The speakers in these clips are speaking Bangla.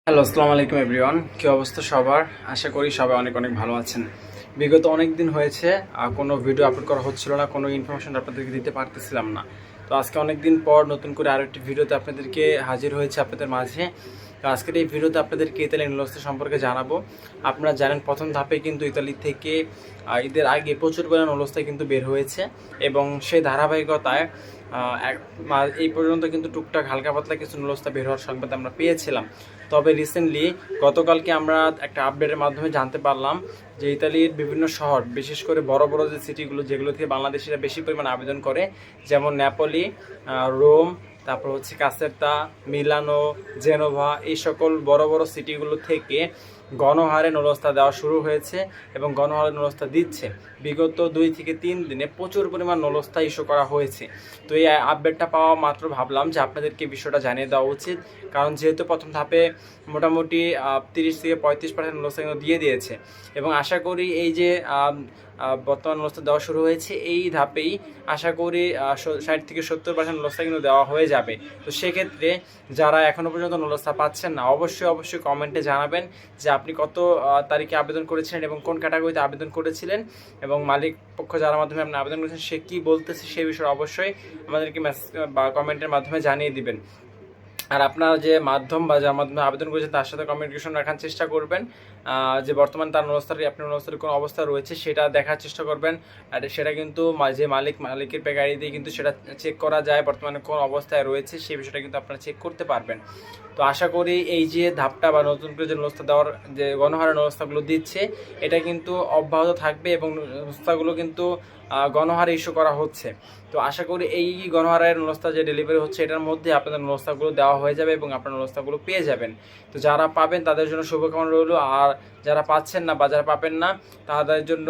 হ্যালো, আসসালামু আলাইকুম এভরিওয়ান। কি অবস্থা সবার? আশা করি সবাই অনেক অনেক ভালো আছেন। বিগত অনেক দিন হয়েছে কোনো ভিডিও আপলোড করা হচ্ছিল না, কোনো ইনফরমেশন আপনাদেরকে দিতে পারতেছিলাম না। তো আজকে অনেক দিন পর নতুন করে আরও একটি ভিডিওতে আপনাদেরকে হাজির হয়েছে আপনাদের মাঝে। তো আজকের এই ভিডিওতে আপনাদেরকে ইতালি নুডলস সম্পর্কে জানাবো। আপনারা জানেন প্রথম ধাপে কিন্তু ইতালি থেকে ঈদের আগে প্রচুর পরিমাণ নুডলসটা কিন্তু বের হয়েছে এবং সেই ধারাবাহিকতায় এই পর্যন্ত কিন্তু টুকটাক হালকা পাতলা কিছু নুডলসটা বের হওয়ার সংবাদ আমরা পেয়েছিলাম। তবে রিসেন্টলি গতকালকে আমরা একটা আপডেটের মাধ্যমে জানতে পারলাম যে ইতালির বিভিন্ন শহর, বিশেষ করে বড় বড় যে সিটিগুলো যেগুলো থেকে বাংলাদেশিরা বেশি পরিমাণে আবেদন করে, যেমন নেপোলি, রোম, তারপর হচ্ছে কাসেরতা, মিলানো, জেনোভা, এই সকল বড় বড় সিটিগুলো থেকে গণহারে নুডলসটা দেওয়া শুরু হয়েছে এবং গণহারে নুডলসটা দিচ্ছে। বিগত 2 থেকে 3 দিনে প্রচুর পরিমাণ নুডলসটা ইস্যু করা হয়েছে। তো এই আপডেটটা পাওয়া মাত্র ভাবলাম যে আপনাদেরকে বিষয়টা জানিয়ে দেওয়া উচিত, কারণ যেহেতু প্রথম ধাপে মোটামুটি 30 থেকে 35% নুডলসটা কিন্তু দিয়ে দিয়েছে এবং আশা করি এই যে বর্তমান নুডলসটা দেওয়া শুরু হয়েছে, এই ধাপেই আশা করি 60 থেকে 70% নুডলসটা কিন্তু দেওয়া হয়ে যাবে। তো সেক্ষেত্রে যারা এখনও পর্যন্ত নুডলসটা পাচ্ছেন না, অবশ্যই কমেন্টে জানাবেন যে আপনি কত তারিখে আবেদন করেছিলেন এবং কোন ক্যাটাগরিতে আবেদন করেছিলেন, এবং মালিক পক্ষ যার মাধ্যমে আপনি আবেদন করেছেন সে কী বলতেছে সেই বিষয়ে অবশ্যই আমাদেরকে মেসেজ বা কমেন্টের মাধ্যমে জানিয়ে দিবেন। আর আপনারা যে মাধ্যম বা যার মাধ্যমে আবেদন করেছেন তার সাথে কমিউনিকেশন রাখার চেষ্টা করবেন, যে বর্তমান তার আপনার নস্তার কোন অবস্থা রয়েছে সেটা দেখার চেষ্টা করবেন। আর সেটা কিন্তু যে মালিকের গাড়ি দিয়ে কিন্তু সেটা চেক করা যায় বর্তমানে কোন অবস্থায় রয়েছে, সেই বিষয়টা কিন্তু আপনারা চেক করতে পারবেন। তো আশা করি এই যে ধাপটা বা নতুন করে যে নুস্খা দেওয়ার যে গণহারে নুস্খাগুলো দিচ্ছে, এটা কিন্তু অব্যাহত থাকবে এবং নুস্খাগুলো কিন্তু গণহারে ইস্যু করা হচ্ছে। তো আশা করি এই গণহারের নুস্খা যে ডেলিভারি হচ্ছে এটার মধ্যে আপনাদের নুস্খাগুলো দেওয়া হয়ে যাবে এবং আপনার নুস্খাগুলো পেয়ে যাবেন। তো যারা পাবেন তাদের জন্য শুভকামনা রইল, আর যারা পাচ্ছেন না বা যারা পাবেন না তাদের জন্য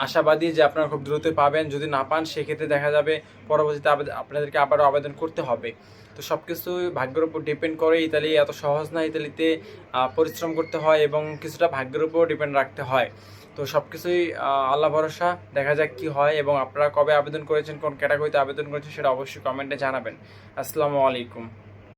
আশাবাদী যে আপনারা খুব দ্রুতই পাবেন। যদি না পান সেক্ষেত্রে দেখা যাবে পরবর্তীতে আপনাদেরকে আবারও আবেদন করতে হবে। তো সব কিছুই ভাগ্যের উপর ডিপেন্ড করে। ইতালি এত সহজ না, ইতালিতে পরিশ্রম করতে হয় এবং কিছুটা ভাগ্যের উপর ডিপেন্ড রাখতে হয়। তো সব কিছুই আল্লাহ ভরসা, দেখা যাক কী হয়। এবং আপনারা কবে আবেদন করেছেন, কোন ক্যাটাগরিতে আবেদন করেছেন সেটা অবশ্যই কমেন্টে জানাবেন। আসসালামু আলাইকুম।